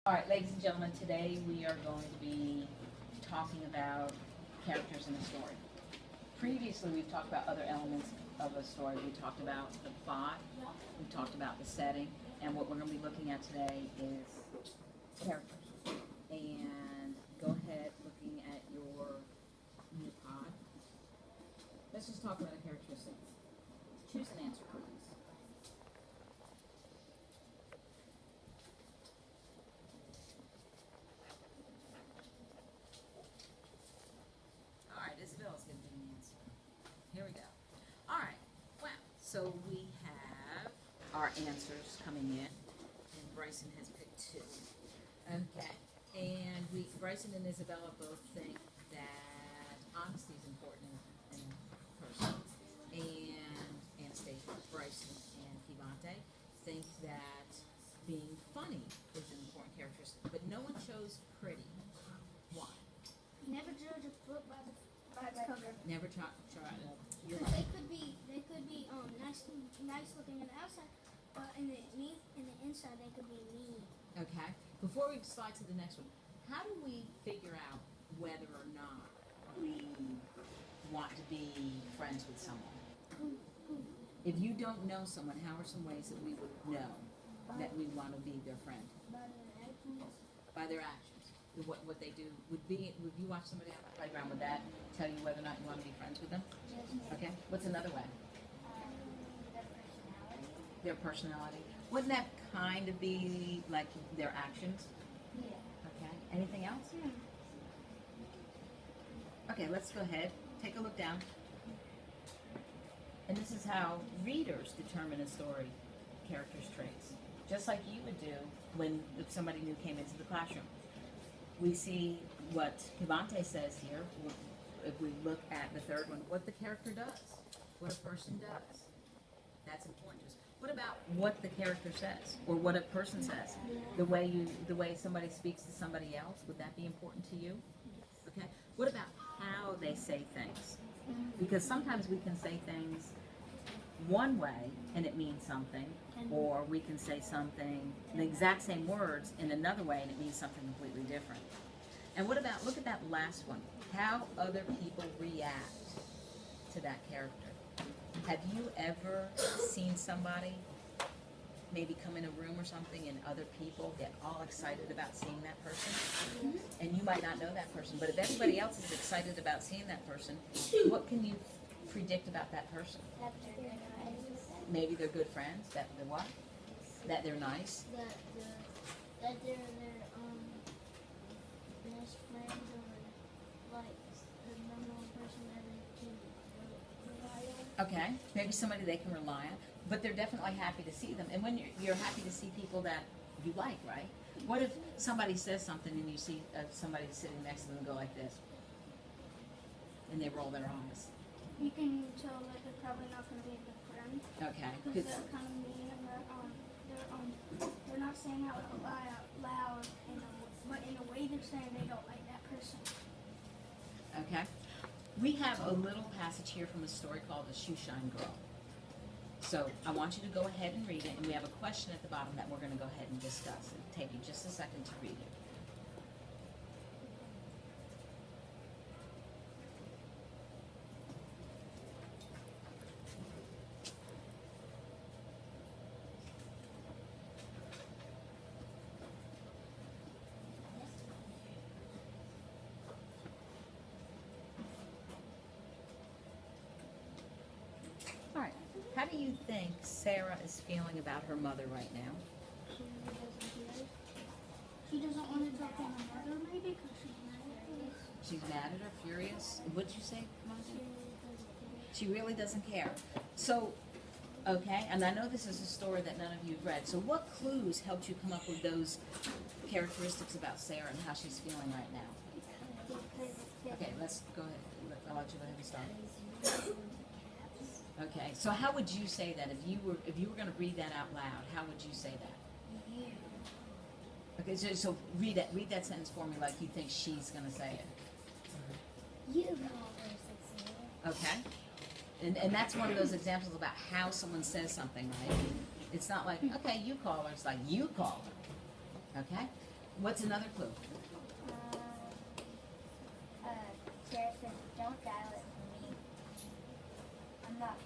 All right, ladies and gentlemen, today we are going to be talking about characters in a story. Previously, we've talked about other elements of a story. We talked about the plot, we talked about the setting, and what we're going to be looking at today is characters. And go ahead, looking at your new pod. Let's just talk about a characteristic. Choose an answer, please. All right, Isabella's going to do the answer. Here we go. All right. Wow. So we have our answers coming in, and Bryson has picked two. Okay. And Bryson and Isabella both think that honesty is important in a person. And Anastasia, Bryson, and Kivante think that being funny is an important characteristic. But no one chose pretty. Why? Never judge a book by its cover. Never try. You're Because right. they could be nice looking on the outside, but in the inside they could be mean. Okay. Before we slide to the next one, how do we figure out whether or not we want to be friends with someone? If you don't know someone, how are some ways that we would know that we want to be their friend? By their actions. By their actions. What they do would you watch somebody on the playground, would that tell you whether or not you want to be friends with them? Okay. What's another way? Their personality. Their personality. Wouldn't that kind of be like their actions? Yeah. Okay. Anything else? Yeah. Okay, let's go ahead. Take a look down. And this is how readers determine a story character's traits. Just like you would do if somebody new came into the classroom. We see what Kivante says here. If we look at the third one, what the character does, what a person does. That's important. What about what the character says, or what a person says? The way somebody speaks to somebody else, would that be important to you? Okay. What about how they say things? Because sometimes we can say things one way and it means something, or we can say something, the exact same words in another way and it means something completely different. And what about, look at that last one, how other people react to that character. Have you ever seen somebody maybe come in a room or something and other people get all excited about seeing that person? And you might not know that person, but if everybody else is excited about seeing that person, what can you predict about that person? That they're good friends. Maybe they're good friends, that they're what? That they're nice? That they're their best friend, or like the number one person that they can rely on. Okay, maybe somebody they can rely on, but they're definitely happy to see them. And when you're happy to see people that you like, right? What if somebody says something and you see somebody sitting next to them go like this, and they roll their eyes? You can tell that they're probably not going to be a good friend. Okay. Because they're kind of mean, and they're not saying out loud, but in a way they're saying they don't like that person. Okay. We have a little passage here from a story called The Shoeshine Girl. So I want you to go ahead and read it, and we have a question at the bottom that we're going to go ahead and discuss. It'll take you just a second to read it. All right. How do you think Sarah is feeling about her mother right now? She really doesn't care. She doesn't want to talk to her mother, maybe, because she's mad at us. She's mad at her, furious. What'd you say, She Monty? really doesn't care. She really doesn't care. So, okay, and I know this is a story that none of you have read. So what clues helped you come up with those characteristics about Sarah and how she's feeling right now? Okay, let's go ahead. I'll let you go ahead and start. Okay, so how would you say that if you were going to read that out loud? How would you say that? You. Okay, so read that sentence for me like you think she's going to say it. You always say Okay, and that's one of those examples about how someone says something, right? It's not like, okay, you call her. It's like, you call her. Okay? What's another clue? Sarah said, don't dial it for me. I'm not,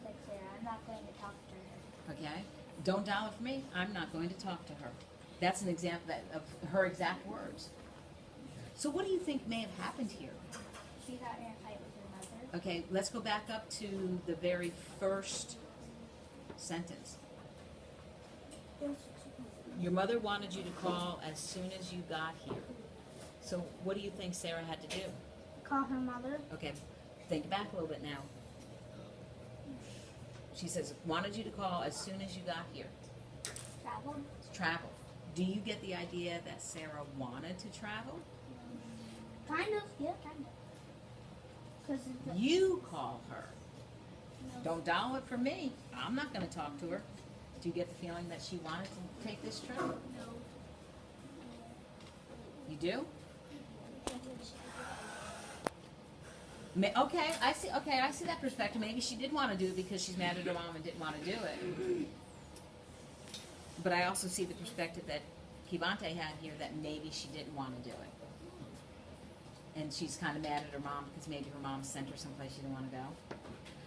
like Sarah, I'm not going to talk to her. Okay? Don't dial it for me. I'm not going to talk to her. That's an example of her exact words. So what do you think may have happened here? She got in a fight with her mother. Okay, let's go back up to the very first sentence. Your mother wanted you to call as soon as you got here. So what do you think Sarah had to do? Call her mother. Okay, think back a little bit now. She says, wanted you to call as soon as you got here. Travel. Travel. Do you get the idea that Sarah wanted to travel? Kind of. Yeah, kind of. Because You call her. Don't dial it for me. I'm not going to talk to her. Do you get the feeling that she wanted to take this trip? No. You do? Okay, I see. Okay, I see that perspective. Maybe she did want to do it because she's mad at her mom and didn't want to do it. But I also see the perspective that Kivante had here that maybe she didn't want to do it, and she's kind of mad at her mom because maybe her mom sent her someplace she didn't want to go.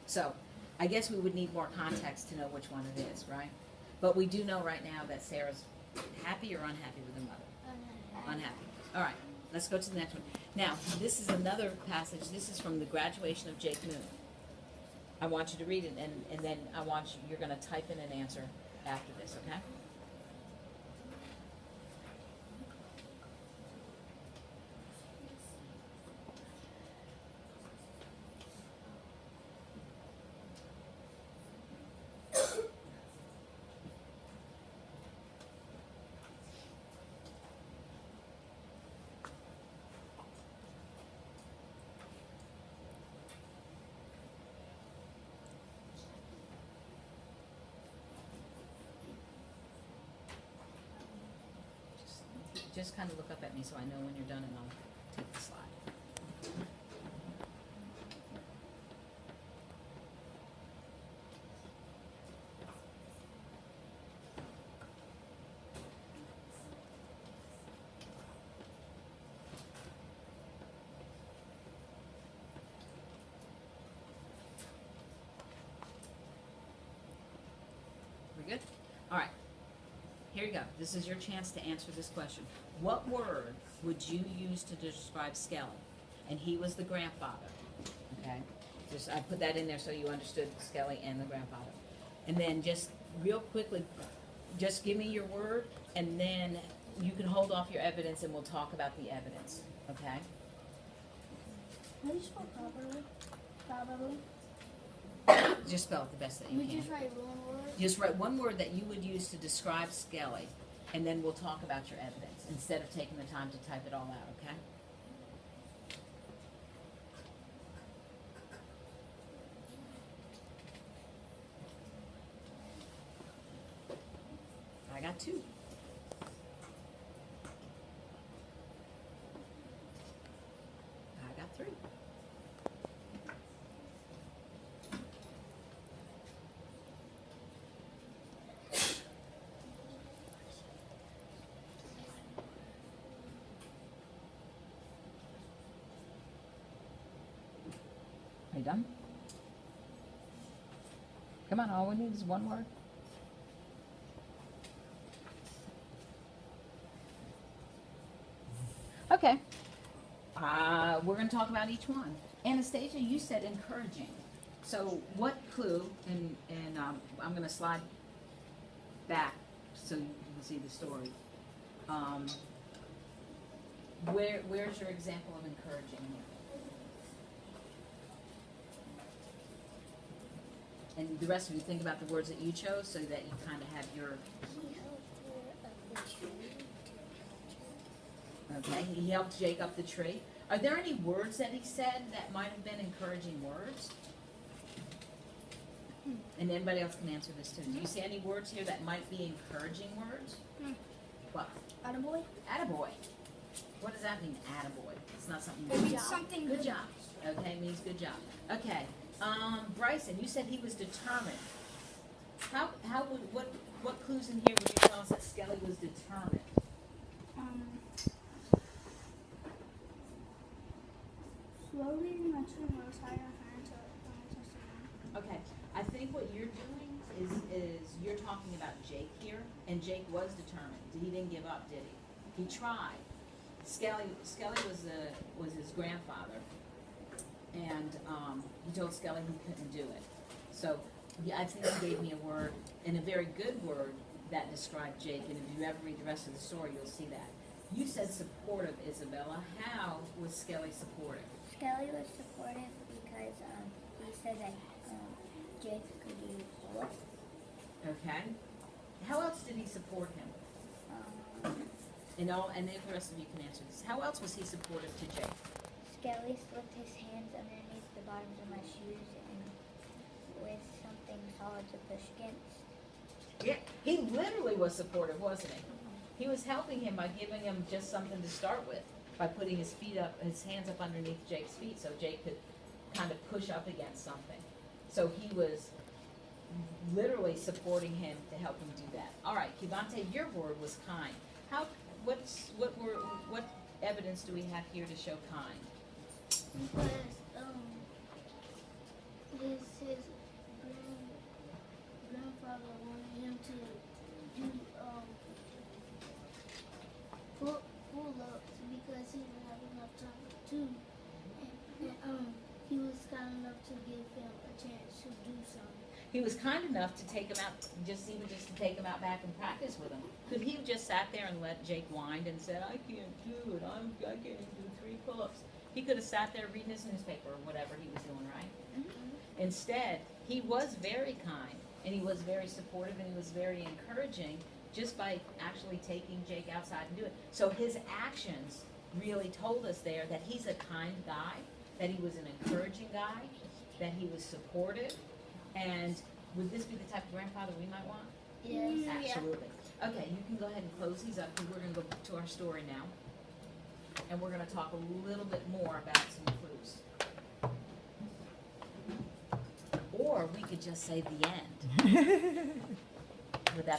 So, I guess we would need more context to know which one it is, right? But we do know right now that Sarah's happy or unhappy with her mother. Unhappy. All right, let's go to the next one. Now, this is another passage. This is from the graduation of Jake Moon. I want you to read it, and then you're going to type in an answer after this, okay? Just kind of look up at me so I know when you're done, and I'll take the slide. We good? All right. Here you go. This is your chance to answer this question. What word would you use to describe Skelly? And he was the grandfather. Okay? Just I put that in there so you understood Skelly and the grandfather. And then just real quickly, just give me your word, and then you can hold off your evidence, and we'll talk about the evidence. Okay? How do you spell properly? Probably. Just spell it the best that you We can. just write one word. Just write one word that you would use to describe Skelly, and then we'll talk about your evidence instead of taking the time to type it all out, okay? I got two. I got three. Are you done? Come on, all we need is one word. Okay. We're going to talk about each one. Anastasia, you said encouraging. So what clue, and I'm going to slide back so you can see the story. Where's your example of encouraging here? And the rest of you think about the words that you chose so that you kind of have your... Okay, he helped Jake up the tree. Are there any words that he said that might have been encouraging words? And anybody else can answer this too. Do you see any words here that might be encouraging words? What? Attaboy? Attaboy. What does that mean, attaboy? It's not something... It means something Good good. job. Okay, it means good job. Okay. Bryson, you said he was determined. What clues in here would you tell us that Skelly was determined? and Jake was determined. He didn't give up, did he? He tried. Skelly was his grandfather, and he told Skelly he couldn't do it. So yeah, I think he gave me a word, and a very good word, that described Jake. And if you ever read the rest of the story, you'll see that. You said supportive, Isabella. How was Skelly supportive? Skelly was supportive because he said that Jake could use bullets. Okay. How else did he support him? And if the rest of you can answer this. How else was he supportive to Jake? Skelly slipped his hands underneath the bottoms of my shoes and with something solid to push against. Yeah, he literally was supportive, wasn't he? He was helping him by giving him just something to start with, by putting his hands up underneath Jake's feet so Jake could kind of push up against something. So he was literally supporting him to help him do that. All right, Kivante, your word was kind. What evidence do we have here to show kind? Because his grandfather wanted him to do pull-ups because he didn't have enough time to. And he was kind enough to give him a chance to do something. He was kind enough to take him out, just to take him out back and practice with him. Could he have just sat there and let Jake whine and said, "I can't do it. I can't even do 3 pull-ups"? He could have sat there reading his newspaper or whatever he was doing, right? Mm-hmm. Instead, he was very kind, and he was very supportive, and he was very encouraging just by actually taking Jake outside and do it. So his actions really told us there that he's a kind guy, that he was an encouraging guy, that he was supportive. And would this be the type of grandfather we might want? Yes. Absolutely. Okay, you can go ahead and close these up, because we're going to go to our story now. And we're going to talk a little bit more about some clues. Or we could just say the end. Would that